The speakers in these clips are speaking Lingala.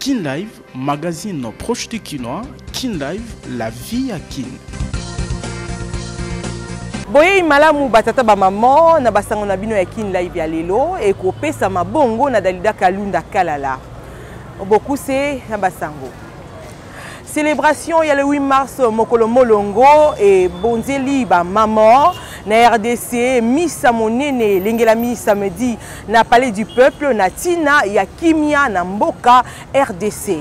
Kin Live, magazine proche de Kinois. Kin Live, la vie à Kin. Boye malamu batata ba maman na basango na bino ya Kin Live ya lelo e ko pesa mabongo na Dalida Kalunda Kalala. Beaucoup c'est na basango. Célébration il y a le 8 mars mokolo molongo et bonzeli ba maman na RDC misa monene lingela misa samedi na palais du peuple na tina ya kimia na mboka RDC.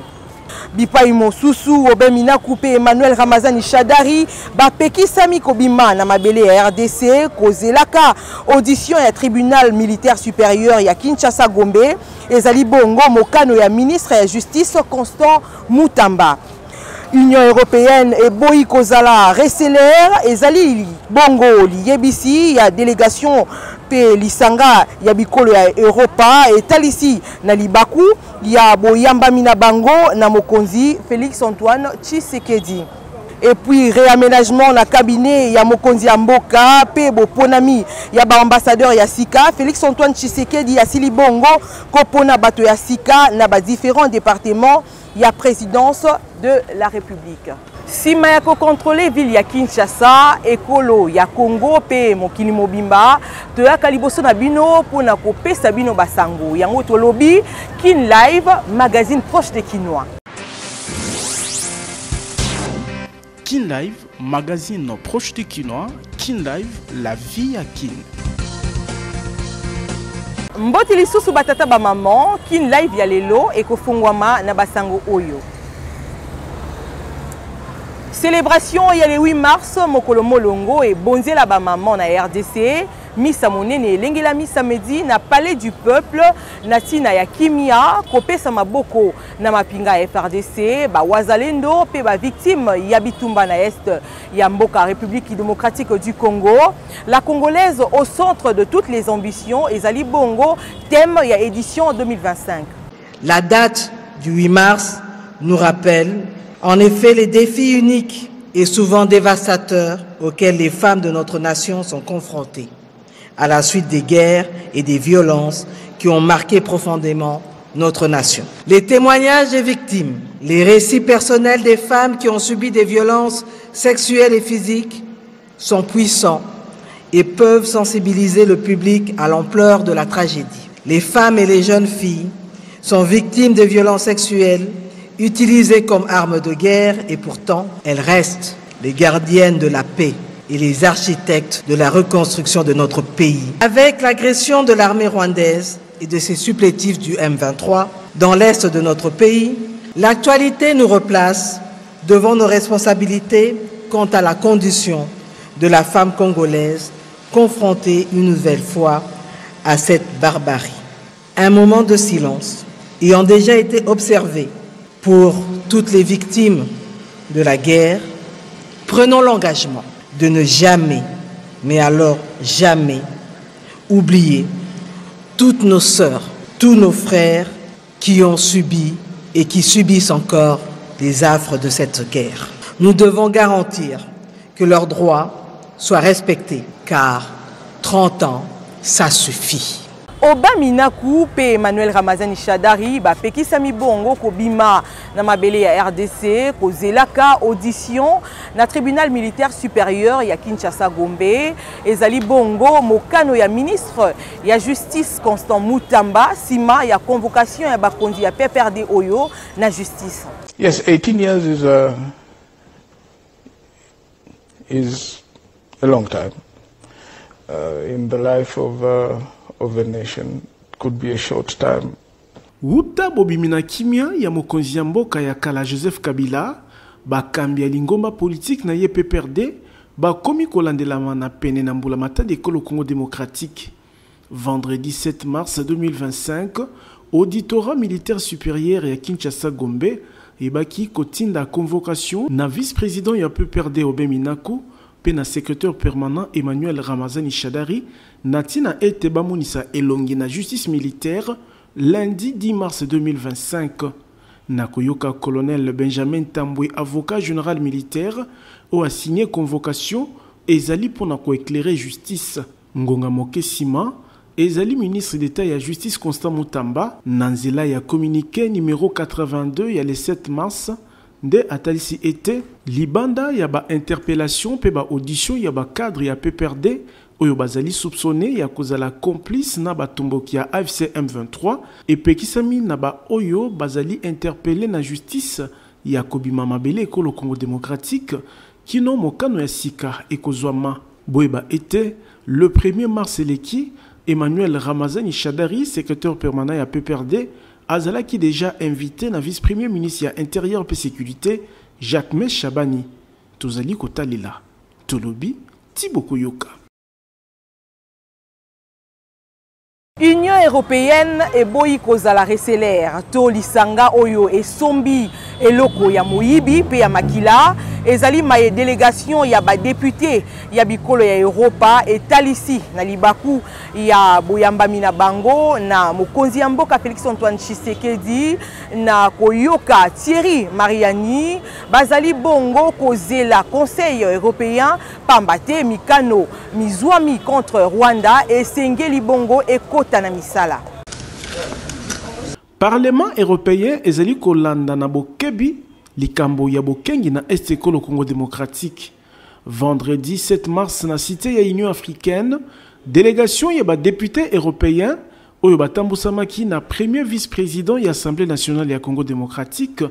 Bipai mosusu obemina coupé Emmanuel Ramazani Shadari bapeki sami kobima na mabele ya RDC kozelaka audition ya tribunal militaire supérieur ya Kinshasa Gombe ezali bongo mokano ya ministre ya justice Constant Mutamba. Union européenne et boyi kozala reseller ezali bongo liyebisi ya délégation pe lisanga ya bikolo ya Europa et talisi na libaku ya boyamba mina bango na mokonzi Félix Antoine Tshisekedi. Et puis réaménagement na cabinet ya mokonzi ya mboka pe boponami ya ba ambassadeur ya Sika Félix Antoine Tshisekedi ya sili bongo kopona bato ya Sika na ba différents départements ya présidence de la République. Sima ya ko contrôler ville ya Kinshasa, ekolo ya Congo pe mokili mobimba, toyaka liboso na bino pona ko pesa bino basango. Yango tolobi Kin Live, magazine proche de Kinois. Kin Live, magazine proche de Kinois. Kin Live, la vie à Kin. Mboti lisusu batata ba maman, Kin Live ya lelo ekofungwama na basango oyo. Célébration il y a le 8 mars mokolo molongo et bonzela ba maman na RDC misa monene lengela misa samedi na palais du peuple na tina ya kimia kopesa maboko na mapinga ya FRDC ba wazalendo pe ba victime ya bitumba na est ya mboka République démocratique du Congo. La congolaise au centre de toutes les ambitions ezali bongo thème ya édition 2025. La date du 8 mars nous rappelle en effet les défis uniques et souvent dévastateurs auxquels les femmes de notre nation sont confrontées à la suite des guerres et des violences qui ont marqué profondément notre nation. Les témoignages des victimes, les récits personnels des femmes qui ont subi des violences sexuelles et physiques sont puissants et peuvent sensibiliser le public à l'ampleur de la tragédie. Les femmes et les jeunes filles sont victimes de violences sexuelles utilisées comme armes de guerre et pourtant elles restent les gardiennes de la paix et les architectes de la reconstruction de notre pays. Avec l'agression de l'armée rwandaise et de ses supplétifs du M23 dans l'est de notre pays, l'actualité nous replace devant nos responsabilités quant à la condition de la femme congolaise confrontée une nouvelle fois à cette barbarie. Un moment de silence ayant déjà été observé pour toutes les victimes de la guerre, prenons l'engagement de ne jamais, mais alors jamais, oublier toutes nos sœurs, tous nos frères qui ont subi et qui subissent encore les affres de cette guerre. Nous devons garantir que leurs droits soient respectés, car 30 ans, ça suffit. Obaminaku pe Emmanuel Ramazani Shadari bapeki sami bongo kobima na mabele ya RDC kozelaka audition na tribunal militaire supérieur ya Kinshasa Gombe ezali bongo mokano ya ministre ya justice Constant Mutamba sima ya convocation ya bakondi ya PPRD oyo na justice. Yes, 18 years is a long time in the life of a nation. Could be a short time. Wuta bobimina kimia ya mokonzi ya mboka ya kala Joseph Kabila bakambi ya lingomba politique na ye PPRD bakomi kolandelama na pene na mbula matadi ekolo Congo démocratique. Vendredi 7 mars 2025, auditorat militaire supérieur ya Kinshasa Gombe ebaki kotinda convocation na vice-président ya PPRD Obeminaku pe na secrétaire permanent Emmanuel Ramazani Shadari natina ete bamonisa elongi na justice militaire lundi 10 mars 2025. Nakoyoka colonel Benjamin Tambwe, avocat général militaire, a signé convocation ezali pour éclairer justice. Ngonga Moke Sima, ezali ministre d'État ya Justice Constant Mutamba Nanzela ya communiqué numéro 82 ya le 7 mars nde atalisi ete libanda ya ba interpellation pe ba audition ya ba cadre ya PPRD oyo bazali soupçonné ya kozala complice na batomboki ya AFC M23 epekisami na ba oyo bazali interpellé na justice ya kobima mabele ekolo Congo démocratique kino mokano ya sika ekozwama boyeba ete le 1er mars eleki Emmanuel Ramazani Chadari, secrétaire permanent à PPRD, azalaki déjà invité na vice-premier ministre ya intérieur et sécurité Jacques Chabani. Tozali kotalela. Tolobi Tiboko Yoka. Union européenne et boyi kozala reseller to lisanga oyo e sombi eloko ya moyibi pe ya makila ezali maye délégation ya ba député ya bikolo ya Europa et talisi na libaku ya boyambami na bango na mokonzi ya mboka Félix Antoine Tshisekedi na koyoka Thierry Mariani bazali bongo kozela Conseil européen pambate mikano mizwami contre Rwanda et sengeli bongo et na misala. Parlement européen ezali kolanda na bokebi likambo ya bokengi na este kolo Congo démocratique. Vendredi 7 mars na cité ya Union africaine, délégation ya ba député européen oyo batambusamaki na premier vice-président ya Assemblée nationale ya Congo démocratique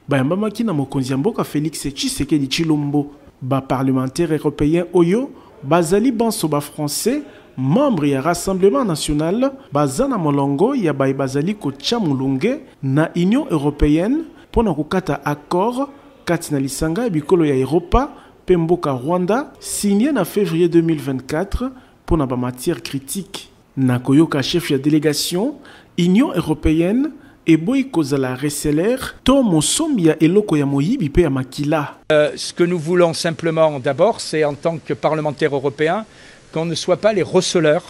bayambamaki na mokonzi ya mboka Félix Tshisekedi Tshilombo. Ba parlementaire européen oyo bazali banso ba français membre ya Rassemblement national bazana molongo ya bazali ko chamulunge na Union européenne pona kokata accord kati na lisanga ya bikolo ya Europa pe mboka Rwanda signé na février 2024 pona ba matière critique na koyoka chef ya délégation Union européenne et boy kozala reseller to mosombi ya eloko ya moyibi pe ya makila. Ce que nous voulons simplement d'abord, c'est en tant que parlementaires européens qu'on ne soit pas les receleurs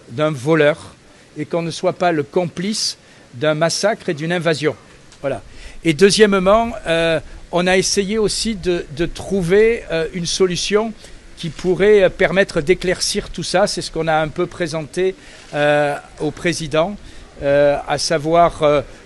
d'un voleur et qu'on ne soit pas le complice d'un massacre et d'une invasion. Voilà. Et deuxièmement, on a essayé aussi de trouver une solution qui pourrait permettre d'éclaircir tout ça. C'est ce qu'on a un peu présenté au président, à savoir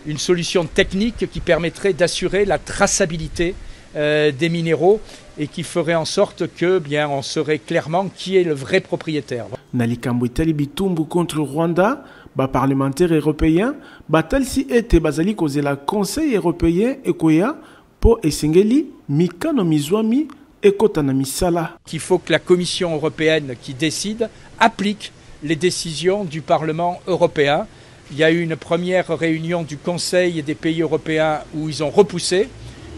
une solution technique qui permettrait d'assurer la traçabilité des minéraux et qui ferait en sorte que bien on saurait clairement qui est le vrai propriétaire. Nalikambo itali bitumbu contre Rwanda, ba parlementaire européen, batalsi ete bazali kozela Conseil européen ekoya po esengeli mikano mizwami ekota na misala. Qu'il faut que la Commission européenne qui décide applique les décisions du Parlement européen. Il y a eu une première réunion du Conseil et des pays européens où ils ont repoussé,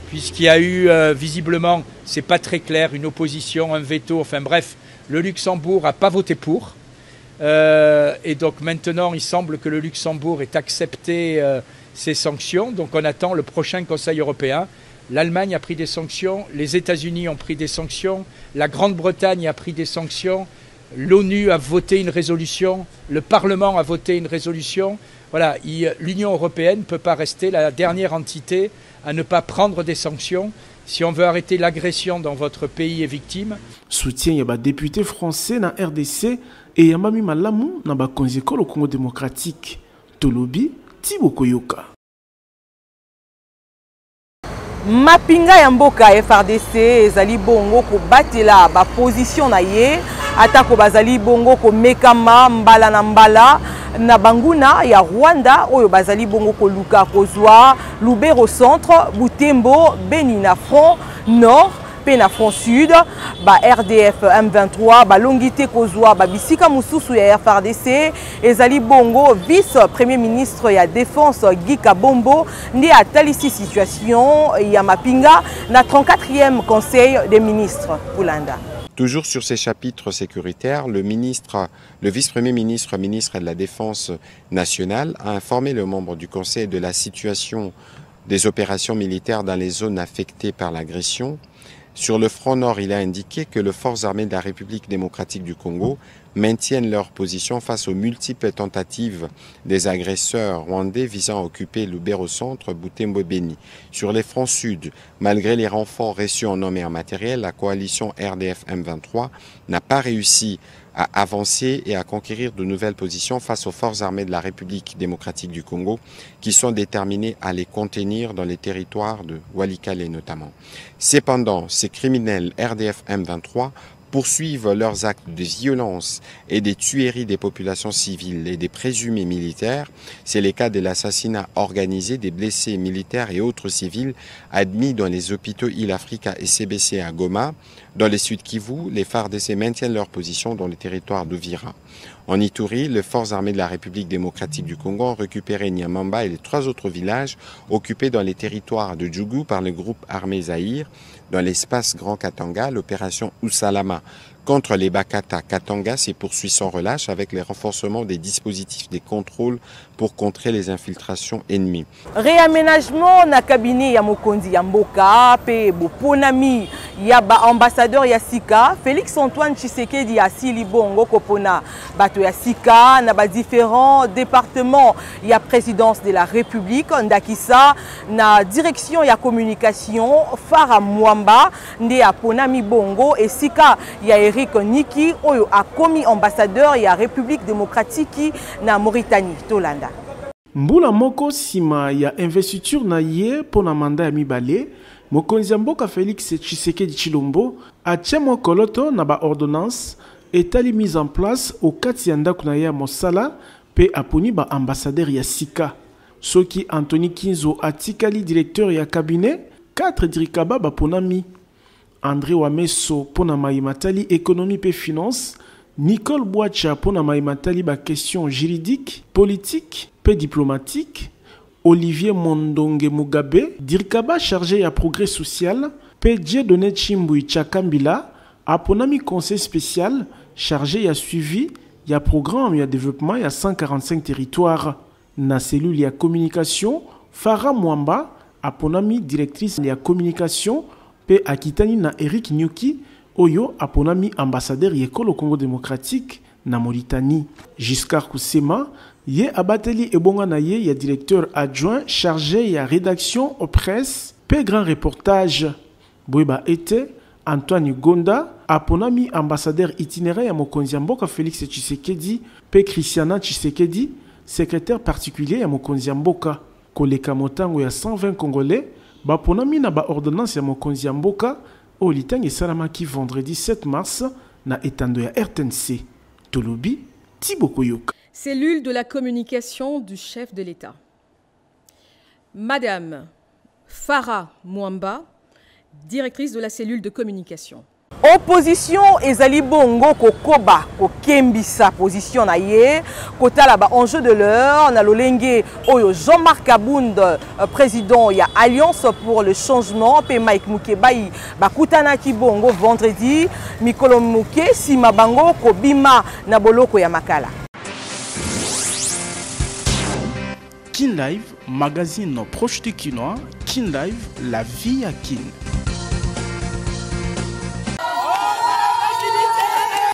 puisqu'il y a eu visiblement, c'est pas très clair, une opposition, un veto, enfin bref, le Luxembourg n'a pas voté pour. Et donc maintenant, il semble que le Luxembourg ait accepté ces sanctions. Donc on attend le prochain Conseil européen. L'Allemagne a pris des sanctions, les États-Unis ont pris des sanctions, la Grande-Bretagne a pris des sanctions, l'ONU a voté une résolution, le Parlement a voté une résolution. Voilà, l'Union européenne ne peut pas rester la dernière entité à ne pas prendre des sanctions. Si on veut arrêter l'agression dans votre pays et victime. Soutien yaba député français na RDC et yamami malamu na bakonzi kolo Congo démocratique. Tolobi Tiboko Yoka. Mapinga ya mboka FRDC ezali bongo ko batela ba position na ye atako bazali bongo ko mekama mbala na mbala na banguna ya Rwanda oyo bazali bongo ko luka kozwa Lubero centre Butembo Beni na front nord pe na front sud ba RDF M23 ba longité kozwa ba bisika mususu ya FRDC ezali bongo vice premier ministre ya défense Guy Kabombo ndi atalisi situation ya mapinga na 34e conseil des ministres Boulanda. Toujours sur ces chapitres sécuritaires, le vice-premier ministre, ministre de la Défense nationale, a informé le membre du Conseil de la situation des opérations militaires dans les zones affectées par l'agression. Sur le front nord, il a indiqué que les forces armées de la République démocratique du Congo maintiennent leur position face aux multiples tentatives des agresseurs rwandais visant à occuper Lubero centre, Butembo Beni. Sur les fronts sud, malgré les renforts reçus en hommes et en matériel, la coalition RDF M23 n'a pas réussi à avancer et à conquérir de nouvelles positions face aux forces armées de la République démocratique du Congo qui sont déterminées à les contenir dans les territoires de Walikale notamment. Cependant, ces criminels RDF M23 poursuivent leurs actes de violence et des tueries des populations civiles et des présumés militaires. C'est le cas de l'assassinat organisé des blessés militaires et autres civils admis dans les hôpitaux Il-Africa et CBC à Goma. Dans les Sud Kivu, les FARDC maintiennent leur position dans le territoire d'Uvira. En Ituri, les forces armées de la République démocratique du Congo ont récupéré Nyamamba et les 3 autres villages occupés dans les territoires de Djougou par le groupe armé Zaïre. Dans l'espace Grand Katanga, l'opération Usalama contre les Bakata Katanga s'est poursuivie sans relâche avec les renforcements des dispositifs des contrôles pour contrer les infiltrations ennemies. Réaménagement na cabinet ya mokonzi ya mboka pe boponami ya ba ambassadeur ya Sika Félix Antoine Tshisekedi ya sili bongo kopona bato ya Sika na ba différents départements ya présidence de la République ndakisa na direction ya communication Fara Mwamba nde aponami bongo et Sika ya Eric Niki oyo a commis ambassadeur ya République démocratique na Mauritanie Tolanda. Mbula moko sima ya investiture na ye pona manda ya mibale, mokonzi ya mboka Félix Tshisekedi Tshilombo atia mokoloto na ba ordonnance etali mise en place au kati ya ndako na ye ya mosala pe aponi ba ambassadeur ya Sika. Soki Anthony Kinzo atikali directeur ya cabinet, 4 dirikaba baponami. André Wameso pona maimatali économie pe finance, Nicole Boacha pona maimatali ba question juridique, politique pe diplomatique, Olivier Mondonge Mugabe, dirikaba chargé ya progrès social, pe Dieudonné Chimbui Chakambila, aponami conseil spécial chargé ya suivi ya programme ya développement ya 145 territoires. Na cellule ya communication, Fara Mwamba aponami directrice ya communication pe akitani na Eric Nyuki oyo aponami ambassadeur yekolo Congo démocratique na Mauritanie. Giscard Kusema ye abateli ebonga na ye ya directeur adjoint chargé ya rédaction aux presse pe grand reportage. Boyeba ete Antoine Gonda aponami ambassadeur itinéraire ya mokonzi ya mboka Félix Tshisekedi pe Christiana Tshisekedi secrétaire particulier ya mokonzi ya mboka. Koleka motango ya 120 Congolais baponami na ba ordonnance ya mokonzi ya mboka o litangi salamaki vendredi 7 mars na etando ya RTNC. Tolobi Tibokoyoka. Cellule de la communication du chef de l'État. Madame Fara Mwamba, directrice de la cellule de communication. Opposition ezali bongo kokoba kokembisa position na ye kotala ba enjeu de l'heure na lolenge oyo Jean-Marc Abound président ya Alliance pour le changement pe Mike Mukebai bakutana ki bongo vendredi mikolo muke sima bango kobima na boloko ya makala. Kin Live, magazine proche de Kinois. Kin Live, la vie à Kin.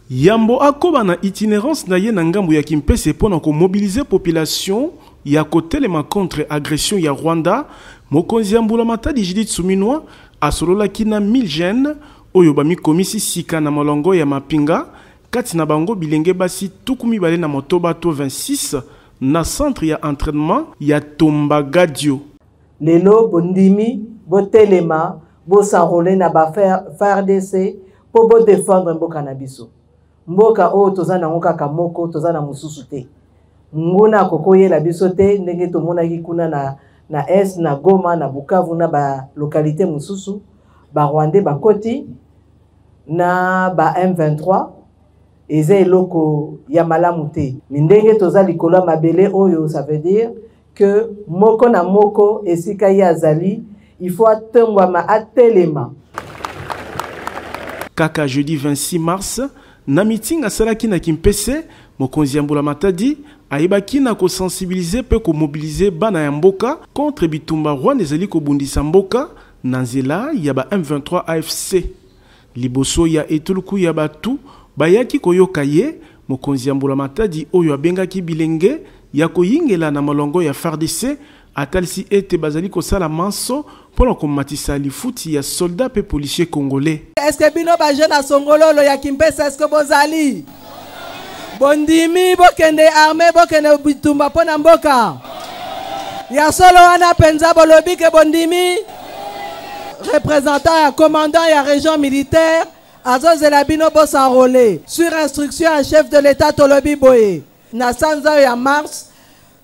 Yambo akoba na itinérance na ye na ngambu ya Kimpese pona ko mobiliser population ya kotelema contre agression ya Rwanda. Mokonzi ya Mbula Matadi Judith Suminwa asolola kina 1000 jeunes oyo bami komisi sika na molongo ya mapinga kati na bango bilenge basi tukumi bale na motoba to 26 na centre ya entraînement ya Tombagadio. Lelo bondimi botelema bo s'enrôler na ba FARDC po bo défendre mboka na biso. Mboka o tozana ngo kaka moko tozana mususu te. Nguna kokoye la biso te ndenge tomona ki kuna na est na Goma na Bukavu na ba localité mususu ba Rwandais ba koti na ba M23 eze loko ya malamu te. Ndenge tozali likolo mabele oyo ça veut dire que moko na moko esika ya azali il faut attendre ma atelema. Kaka jeudi 26 mars na meeting asalaki na Kimpese, mokonzi ya Mbula Matadi ayebaki na ko sensibiliser pe ko mobiliser bana ya mboka contre bitumba Rwanda ezali ko bundisa mboka na nzela ya ba M23 AFC. Liboso ya etuluku ya batu bayaki koyoka ye mokonzi ya Mbula Matadi oyo abengaki bilenge ya koyingela na molongo ya FARDC atalisi ete bazali kosala manso pona komatisa lifuti ya soldat pe policier congolais. Est-ce que bino ba jeune a songololo ya Kimpese est-ce que bozali? Bondimi bokende armée bokende bitumba pona mboka. Ya solo wana penza bolobi ke bondimi représentant ya commandant ya région militaire azozela bino bo s'enrôler sur instruction à chef de l'état tolobi boye. Na sanza ya mars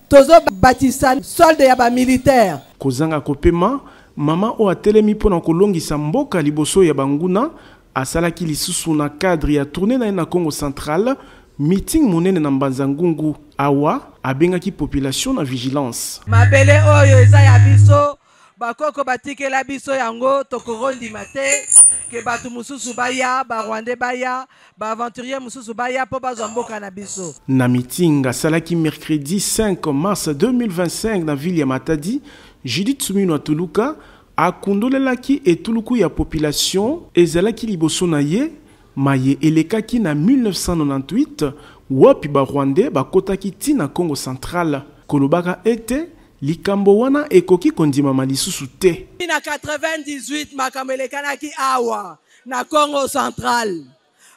tozo batisa solde ya ba militaire. Kozanga kopema mama o atelemi pona kolongisa mboka liboso ya banguna asalaki lisusu na cadre ya tournée na Congo central meeting monene na Mbanza-Ngungu awa abengaki population na vigilance. Mabele oyo eza ya biso bakoko batikela biso yango tokorondi mate ke batu mususu baya ba Rwandais baya ba aventurier mususu baya po bazwa mboka na biso. Na meeting asalaki mercredi 5 mars 2025 na ville ya Matadi, Judith Sumino Atuluka akundolelaki etuluku ya population ezalaki liboso na ye maye elekaki na 1998 wapi ba Rwandais bakotaki ti na Congo central kolobaka ete likambo wana ekoki kondima malisusu te. Na 98 makambo elekanaki awa na Congo central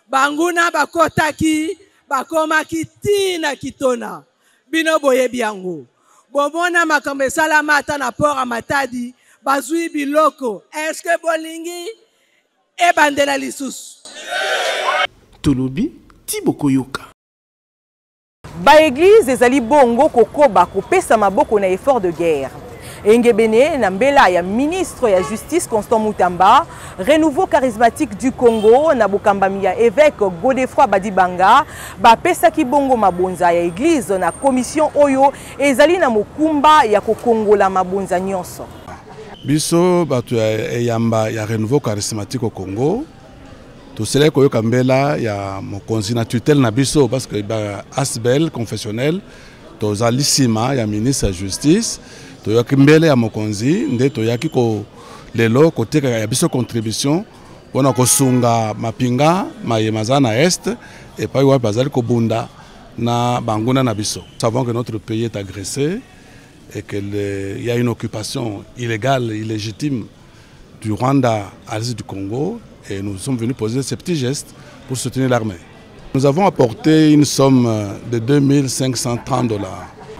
banguna bakotaki bakomaki ti na Kitona bino boyebi yango bomona makambo esalama ata na port a Matadi bazui biloko eske bolingi ebandela lisusu tolobi Tiboko Yoka. Ba église ezali bongo kokoba kopesa maboko na effort de guerre. Engebene na mbela ya ministre ya justice Constant Mutamba, renouveau charismatique du Congo na bokambami ya évêque Godefroid Badibanga, ba pesa ki bongo mabonza ya église na commission oyo ezali na mokumba ya kokongola mabonza nyonso. Biso batu yamba ya renouveau charismatique au Congo. Tout cela koyoka mbela ya mokonzi na tutelle na biso parce que ba asbel confessionnel tozali sima ya ministre ya justice toyoki mbele ya mokonzi nde toyaki ko lelo koteka ya biso contribution pona kosunga mapinga mayemaza na est et pa wa bazali ko bunda na banguna na biso. Nous savons que notre pays est agressé et qu'il y a une occupation illégale, illégitime du Rwanda à l'est du Congo. Et nous sommes venus poser ces petits gestes pour soutenir l'armée. Nous avons apporté une somme de $2530.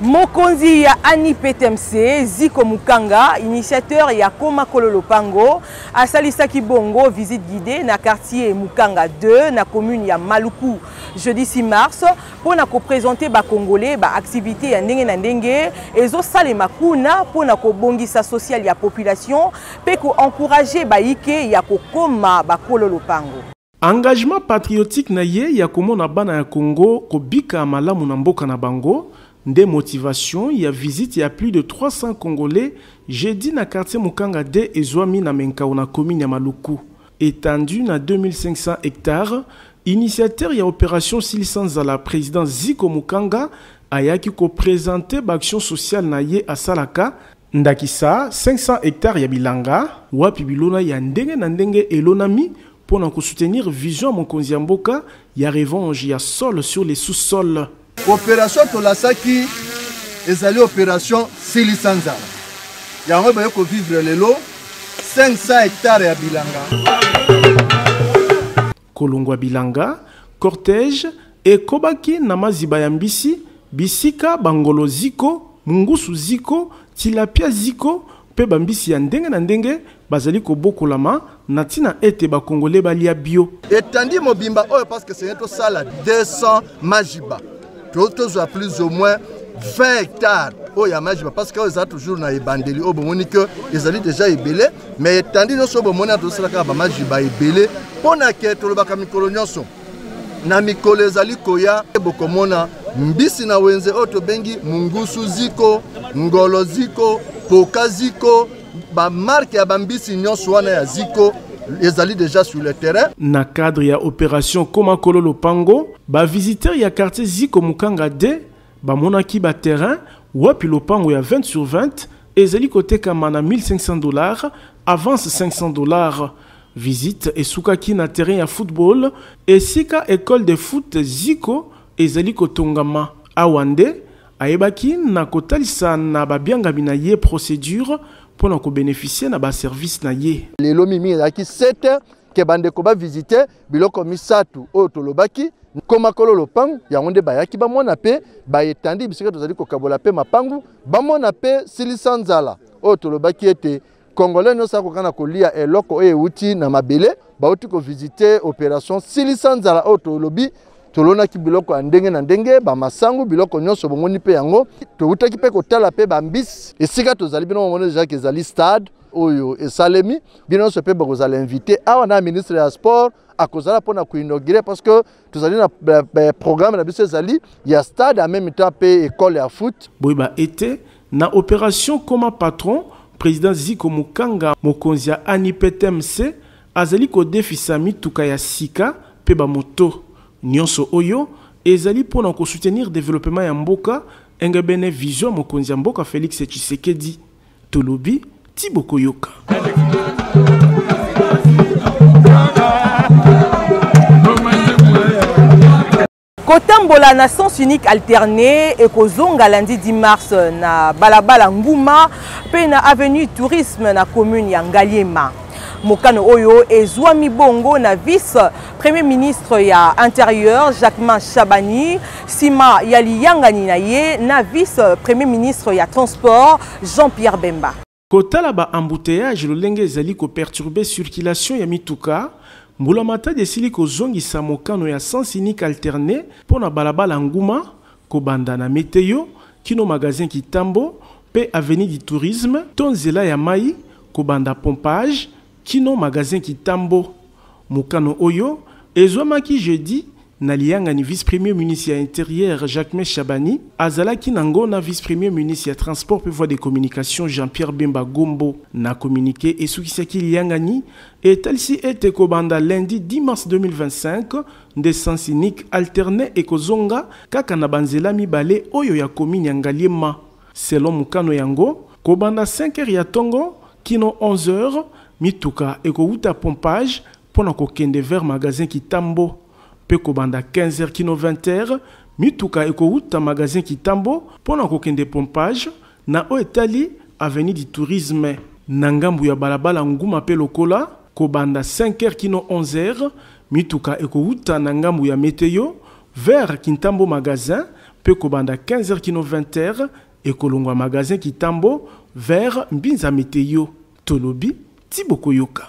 Mokonzi ya Ani PTMC, Ziko Mukanga, initiateur ya Koma Kololo Pango, asalisaki bongo visite guidée na quartier Mukanga 2, na commune ya Maluku, jeudi 6 mars, pour na ko présenter ba Congolais ba activité ya ndenge na ndenge, ezo sale makuna pour na ko bongisa social ya population, pe ko encourager ba ike ya ko koma ba Kololo Pango. Engagement patriotique na ye ya komona bana ya Congo ko bika malamu na mboka na bango. Des motivations, il y a visite, il y a plus de 300 Congolais. Jeudi na quartier Mukanga de Ezwami na Menkao na commune ya Maluku. Étendu na 2500 hectares. Initiateur, il y a opération Silisanza la présidence Ziko Mukanga ayaki ko présenter l'action sociale na ye à Salaka. Ndakisa 500 hectares ya bilanga. Wapi bilona ya ndenge na ndenge elonami pour na ko soutenir vision mokonzi ya mboka ya revanche ya sol sur les sous-sols. Opération Tolasaki ezali opération Silisanza. Yango baye ko vivre lelo 500 hectares ya bilanga. Kolongwa bilanga, cortège et kobaki na maziba ya mbisi, bisika bangolo ziko, mungusu ziko, tilapia ziko, pe bambisi ya ndenge na ndenge bazali kobokolama na tina ete ba Congolais balia bio. Etandi mobimba oyo parce que c'est un sala 200 majiba. Tous à plus ou moins 20 hectares. Oh, ya majiba parce que ils ont toujours na ebandeli au bomoni que ils allaient déjà ebelé mais tandis no so bomoni a tout ça ka ba majiba ebelé pona ke to lo baka mikolo nyonso na mikolo ezali koya bokomona mbisi na wenze oto bengi mungusu ziko ngolo ziko poka ziko ba marque ya bambisi nyonso wana ya ziko. Les alliés déjà sur le terrain. Na cadre ya opération Koma Kololo Pango, ba visiteur ya quartier Ziko Mukanga de, ba monaki ba terrain, wapi lopango ya 20 sur 20, ezali kote kamana $1500, avance $500. Visite et soukaki na terrain ya football, et sika école de foot Ziko, ezali kotongama. Awande, aebaki na kotalisa na ba bianga binaye procédure, pour nous bénéficier de service na ye. Les lomimi qui 7 que bande ko ba visiter biloko misatu o tolobaki Koma kololo pang ya onde bayaki ba mona pe ba etandi bisika tozali ko kabola pe mapangu ba mona pe silisanzala o tolobaki ete Congolais no sako kana kolia eloko e uti na mabele ba uti ko visiter opération silisanzala o tolobi tolona ki biloko ndenge na ndenge ba masangu biloko nyonso bomoni pe yango to utaki pe kotala pe ba mbisi esika tozali bino mona déjà que zali stade oyo esalemi bino so pe bakozala invité awa na ministre ya sport akozala pona ko inaugurer parce que tozali na programme na biso ezali ya stade en même temps pe école ya foot boyba été na opération comme patron président Ziko Mukanga mokonzi ya ANIPTMC azali ko defisa mituka ya sika pe ba moto nyonso oyo ezali pona ko soutenir développement ya mboka engebene vision mokonzi ya mboka Félix Tshisekedi tolobi Tiboko Yoka. Kotambola na sens unique alterné et kozonga lundi 10 mars na balabala Nguma pe na avenue tourisme na commune ya Ngaliema. Mokano oyo ezwami bongo na vice premier ministre ya intérieur Jacquemain Chabani sima ya liyangani na ye na vice premier ministre ya transport Jean-Pierre Bemba. Kotala ba embouteillage lolenge ezali ko perturber circulation ya mituka mbula matadi esili kozongisa mokano ya sens unique alterné pona balabala Nguma kobanda na Meteo kino magasin Kitambo pe avenue du tourisme tonzela ya mai kobanda pompage kino magasin Kitambo mokano oyo ezwamaki jeudi na liyangani vice-premier ministre ya intérieur Jacquemain Chabani azalaki nango na vice-premier ministre ya transport pe voie de communication Jean-Pierre Bemba Gombo na communiqué esukisaki liyangani etalisi ete kobanda lundi 10 mars 2025 de sens unique alterné ekozonga kaka na banzela mibale oyo ya commune ya Ngaliema selon mukano yango kobanda 5h ya tongo kino 11h mituka ekouta pompage pona kokende vers magasin Kitambo pe kobanda 15h kino 20h mituka ekouta magasin Kitambo pona kokende pompage na oetali avenue du tourisme na ngambu ya balabala Nguma pe lokola kobanda 5h kino 11h mituka ekouta na ngambu ya Meteo vers Kitambo magasin pe kobanda 15h kino 20h ekolongwa magasin Kitambo vers Mbinza Meteo tolobi Tiboko Yoka.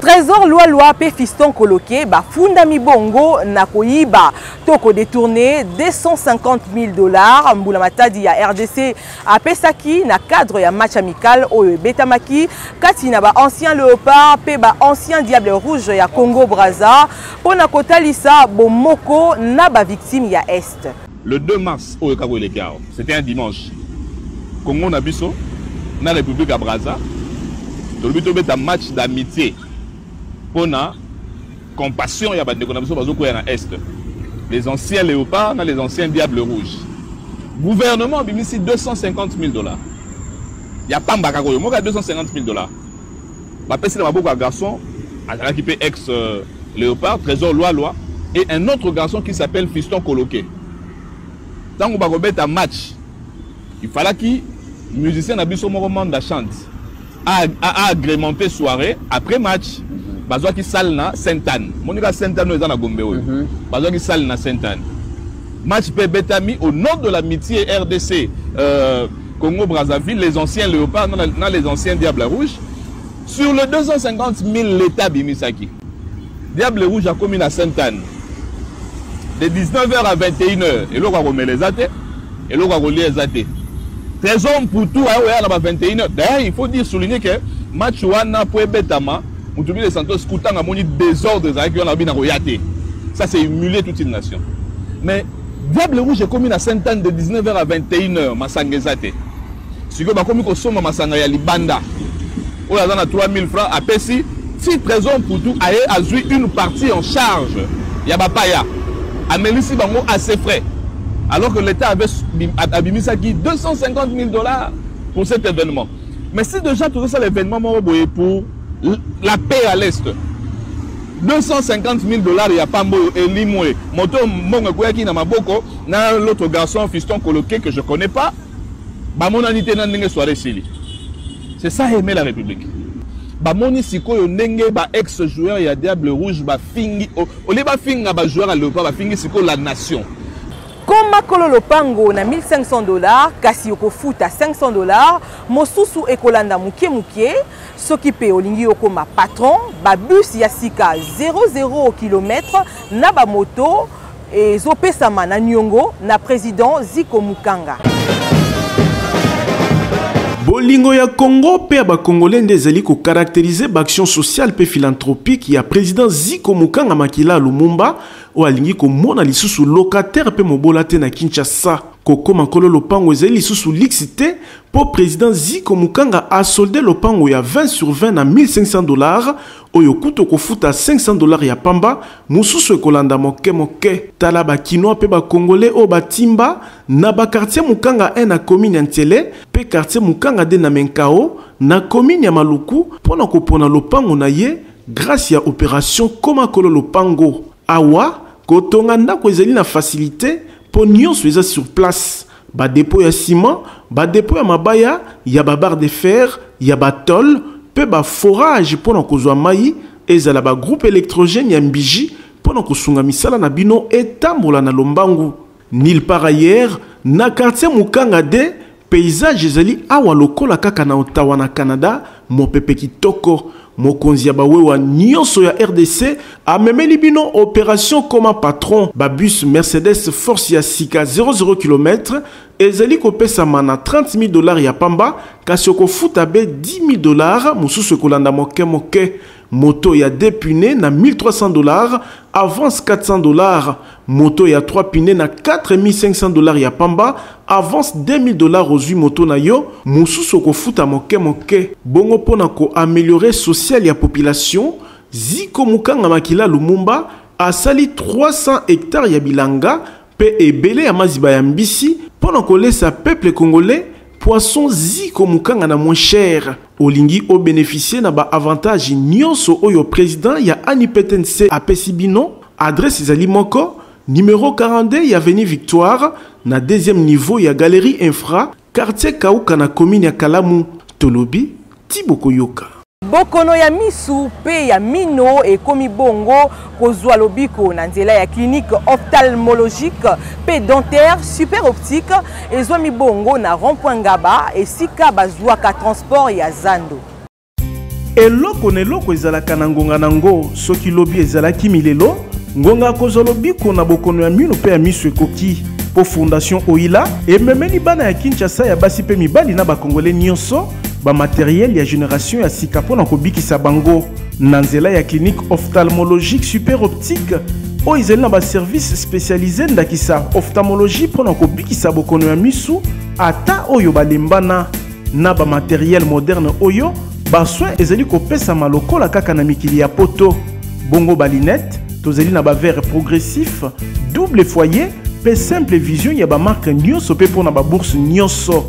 Trésor loi pe fiston coloqué ba funda mi bongo na koyiba toko détourné $250,000 mbula matadi ya RDC a pesaki na cadre ya match amical oyo betamaki kati na ba ancien léopard pe ba ancien diable rouge ya Congo Brazza pona kotalisa bomoko na ba victime ya Est. Le 2 mars au Cabo Lekao, c'était un dimanche. Congo Nabiso, na République à Brazza, tout le but un match d'amitié. Pour la compassion, il y a des Est. Les anciens léopards, les anciens diables rouges. Gouvernement a mis ici $250,000. Il n'y a pas de bagaille. Moi, $250,000. Je vais beaucoup de garçons, qui paye ex-léopard, Trésor Loi, et un autre garçon qui s'appelle Fiston Coloqué. Tant qu'on va mettre un match, il fallait que les musiciens n'abusent pas de la chante. À agrémenter soirée, après match, bazo ki salle na Sainte-Anne. Monika Sainte-Anne est dans Gombe. Bazo ki salle na Sainte-Anne. Match Betami au nom de l'amitié RDC Congo Brazzaville, les anciens léopards, dans les anciens diables rouges. Sur le 250,000 l'État bimisaki. Diable rouge a commis à Sainte-Anne. De 19h à 21h, et l'on va remettre les athées, et l'on va relier les athées. Trésor pour tout à 21h. D'ailleurs, il faut dire, souligner que match wana pour Betama, Moutoumi les Santos Koutang a moni désordre qui ont habité à Royate. Ça, c'est humilier toute une nation. Mais Diable Rouge est commis à Sainte-Anne de 19h à 21h, Massangezate. Si vous avez commis au sommet Massangaya Libanda, où il y a 3 000 francs à Pessi, si Trésor pour tout a joué une partie en charge, il y a Bapaya. À Mélissi Bango à ses frais. Alors que l'État avait abimisaki $250,000 pour cet événement. Mais si déjà tout ça, l'événement pour la paix à l'Est, $250,000, il n'y a pas et Limoué. Moto Mongokoyaki na Maboko, na l'autre garçon, Fiston Coloqué, que je ne connais pas, bah mon anité n'a pas soirée. C'est ça aimer la République. bamoni sikoyo ndenge ba ex joueur ya Diable Rouge ba fingi ole ba finga ba joueur à Léopard ba fingi sikoyo la nation. Koma kolo lopango na $1,500 kasi yokofuta $500 mosusu ekolanda mukie mukie soki pe olingi yokoma patron ba bus ya sika 00 km na ba moto ezopesama na Nyongo na président Zico Mukanga. Bolingo ya Congo pe ba Congolais ndezali ko caractériser ba action sociale pe philanthropique ya président Zico Mukanga Makila Lumumba o alingi ko mona lisusu locataire pe mobola te na Kinshasa. Koko makolo lopango ezali lisusu lixité pour président Zico Mukanga a soldé lopango ya 20/20 na $1,500 oyo kuto kofuta $500 ya pamba mususu ekolanda moke moke tala ba kinois pe ba congolais o batimba na ba quartier Mukanga 1 na commune Ntele pe quartier Mukanga 2 na Menkao na commune ya Maluku pona kopona lopango na ye grâce ya opération Koma Kolo Lopango awa kotonga ndako ezali na facilité pour nyonso eza sur place ba dépôt ya ciment ba dépôt ya mabaya ya ba barre de fer ya ba tol pe ba forage pona kozwa mai ezala ba groupe électrogène ya mbiji pona kosunga misala na bino etambola na lombangu nil par ailleurs na quartier Mukanga de paysage ezali awa lokola kaka na Ottawa na Canada mopepe kitoko mokonzi ya bawewa nyonso ya RDC amemeli bino opération Koma patron ba bus Mercedes Force ya sika 00 km ezali kopesama na $30,000 ya pamba kasi okofuta be $10,000 mususu kolanda moke moke moto ya 2 pneus na $1,300 avance $400 moto ya 3 pneus na $4,500 ya pamba avance $2,000 aux 8 moto na yo mususu kofuta moke moke bongo pona ko améliorer social ya population Zico Mukanga Makila Lumumba asali 300 hectares ya bilanga pe ebele ya maziba ya mbisi pona ko laissa peuple congolais poisson Zico Mukanga na moins cher olingi o bénéficier na ba avantage nyonso oyo président ya ANIPTNC apesi bino adresse ezali moko numéro 42 ya avenue Victoire na deuxième niveau ya galerie infra quartier Kauka na commune ya Kalamu tolobi Tiboko Yoka bokono ya misu pe ya mino ekomi bongo kozwa lobiko na nzela ya clinique ophtalmologique pe dentaire super optique ezwami bongo na rond-point Ngaba esika bazwaka transport ya Zando. Eloko neloko ezalaka na ngonga nango soki lobi ezalaki milelo ngonga kozwa lobiko na bokono ya mino pe ya misu ekoki po fondation Oila ememeli bana ya Kinshasa ya basi pe mibali na bakongolais nyonso ba matériel ya génération ya sika pona kobikisa bango na nzela ya clinique ophtalmologique super optique o ezali na ba service spécialisé ndakisa ophtalmologie pona kobikisa bokono ya misu ata oyo balembana na ba matériel moderne oyo ba soin ezali kopesa malokola kaka na mikili ya poto bongo ba lunette tozali na ba verre progressif double foyer pe simple vision ya ba marque nyonso pe pona ba bourse nyonso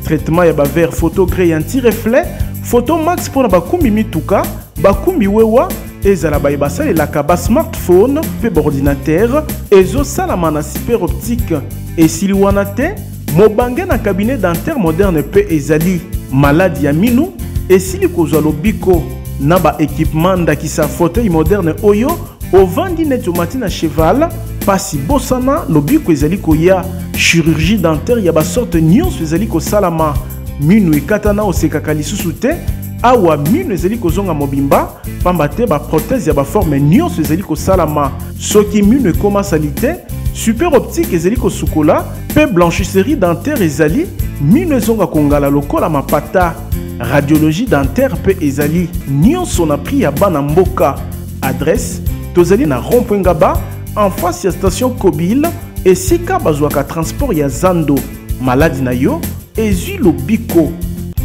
traitement ya ba verre photo gré anti-reflet photo max pour ba kumbi mituka ba kumbi wewa ezala ba ebasale la kaba smartphone pe ordinateur ezo salama na super optique et sili wana te mobange na cabinet dentaire moderne pe ezali malade ya minu et sili kozwa lobiko na ba équipement ndakisa fauteuil moderne oyo ovandi net omati na cheval pasi bosana lobiko ezali koya chirurgie dentaire ya ba sorte nyonso ezali ko salama minu ekatana osekaka lisusu te awa minu ezali kozonga mobimba pamba te ba prothèse ya ba forme nyonso ezali ko salama soki minu ekoma salite super optique ezali ko sukola pe blanchisserie dentaire ezali minu ezonga kongala lokola mapata radiologie dentaire pe ezali nyonso na prix ya bana mboka adresse tozali na rond-point Ngaba en face ya station Kobile et sika bazwaka transport ya Zando maladi na yo ezui lobiko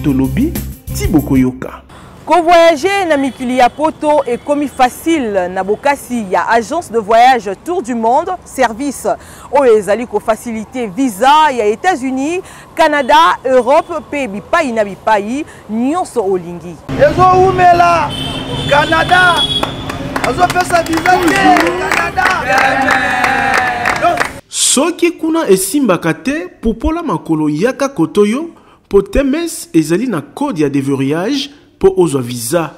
tolobi Tiboko Yoka. Ko voyager na mikili ya poto ekomi facile na bokasi ya agence de voyage Tour du Monde service oyo ezali ko faciliter visa ya États-Unis, Canada, Europe pe bipai na bipai nyonso olingi. Ezo umela Canada azo pesa visa Canada. Soki kuna esimbaka te popola makolo yaka kotoyo potemes ezali na code ya déverrouillage pour ozwa visa.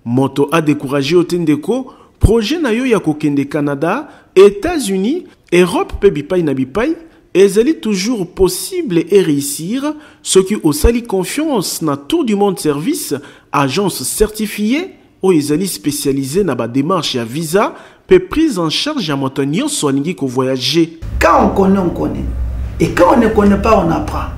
Moto a découragé Otendeko, projet na yo ya kokende Canada, États-Unis, Europe pe bipai na bipai, ezali toujours possible et réussir ce qui osali confiance na Tour du Monde Service, agence certifiée ou ezali spécialisée na ba démarche ya visa pe prise en charge ya moto nyonso alingi ko voyager. Quand on connaît. Et quand on ne connaît pas, on apprend.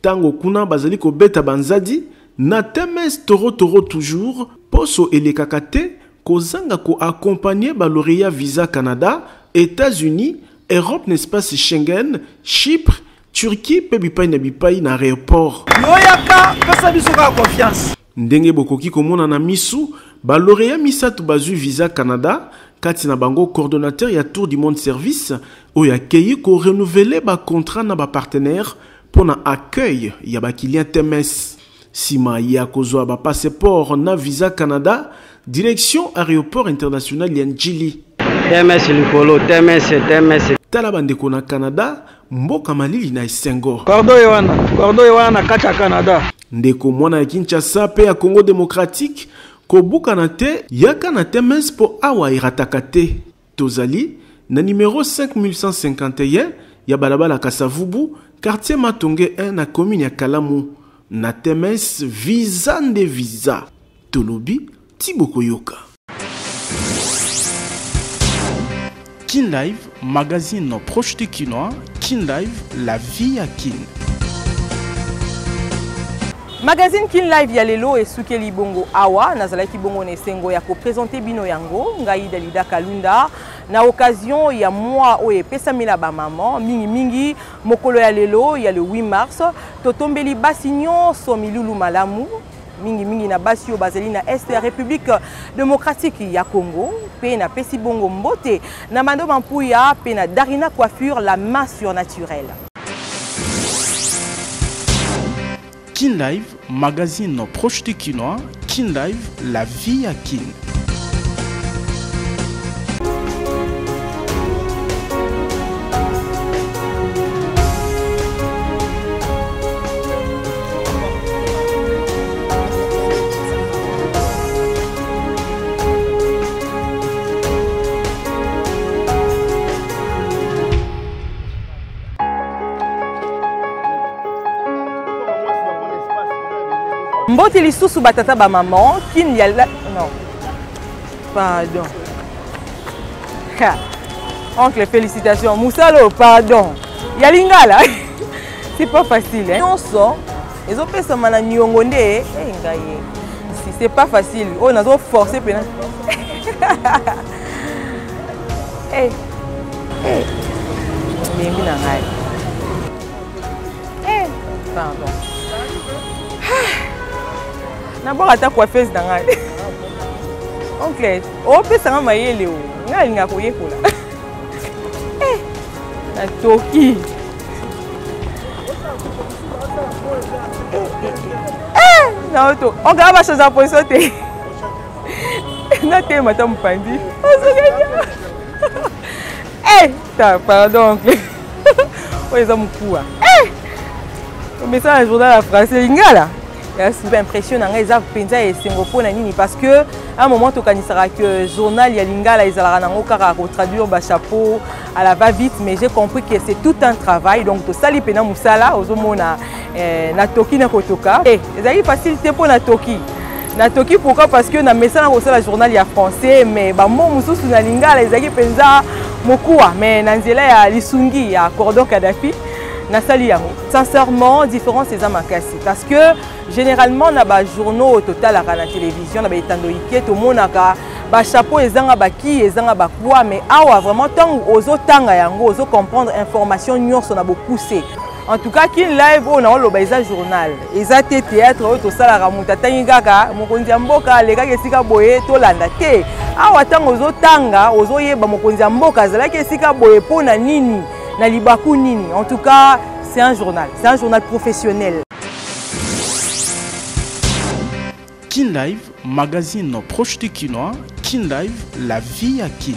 Tango kuna bazali ko beta banzadi, na temes toro toujours, poso elekakate, kozanga ko accompagner ba lauréat visa Canada, États-Unis, Europe n'espace Schengen, Chypre, Turquie, pe bipai na aéroport. Yoyaka, pesa biso ka confiance. Ndenge bokoki komona na misu, ba lauréat misatu bazu visa Canada, kati na bango coordonnateur ya Tour du Monde Service, oyo akei ko renouveler ba contrat na ba partenaire pour na accueil ya ba client TMS. Sima ya kozwa ba passeport na visa Canada, direction aéroport international ya Njili. TMS likolo, TMS. Tala bandeko na Canada, mboka malili na esengo. Cordo wana kati ya Canada. Ndeko mwana ya Kinshasa pe ya Congo démocratique, kobuka na te yaka na TMS po awa irataka te. Tozali na numéro 5151 ya balabala Kasavubu, quartier Matonge 1 na commune ya Kalamu. Na TMS visa nde visa. Tolobi Tiboko Yoka. Kin Live, magazine proche de Kinois. Kin Live, la vie à Kin. Magazine Kin Live ya lelo esukeli bongo awa nazalaki bongo nesengo ya ko présenter bino yango ngai Dalida Kalunda na occasion ya mois oye pesa mila ba maman mingi mokolo ya lelo ya le 8 mars totombeli basignon so milulu malamu mingi na basi yo bazali na est ya République démocratique ya Congo pe na pesi bongo mbote na mando mampuya pe na Darina coiffure la main surnaturelle. Kin Live, magazine proche de Kinois. Kin Live, la vie à Kin. Mbote lisusu batata ba maman kin ya la... non pardon oncle félicitations Moussalo pardon ya lingala c'est pas facile hein nyonso ezo pesa mana nyongo nde ngaye si c'est pas facile on a trop forcer pena na ngai pardon na boka ta coiffeuse na ngai oncle o pesa nga mayele o ngai linga ko yekola na toki na auto on ga ba changer position te na te mata mpandi ta pardon oncle o eza mukua mais ça un journal en français lingala. C'est impressionnant, ils ont pensé et c'est nini parce que à un moment tu connaissras que journal ya lingala ils allaient traduire ba chapeau à la va vite mais j'ai compris que c'est tout un travail donc to sali pena musala ozomona na toki na kotoka et ils facilité pour na toki pourquoi parce que na message na la journal ya français mais ba mo mususu na lingala ils allaient penza mokuwa mais na nzela ya lisungi ya Cordon Kadhafi nasali yango sincèrement différence c'est makasi parce que généralement na ba journaux au total à la télévision na ba etandoike to monaka ba chapeau ezanga ba ki ezanga ba quoi mais awa vraiment tant ozo tanga yango ozo comprendre information nyonso na bokuse en tout cas Kin Live on a loba eza journal eza te théâtre to sala ra muta tangi kaka mokonzi ya mboka leka kesika boye to landa te awa tant ozo tanga ozo yeba mokonzi ya mboka zala kesika boye pona nini na libaku nini. En tout cas, c'est un journal professionnel. Kin Live, magazine proche de Kinois. Kin Live, la vie à Kin.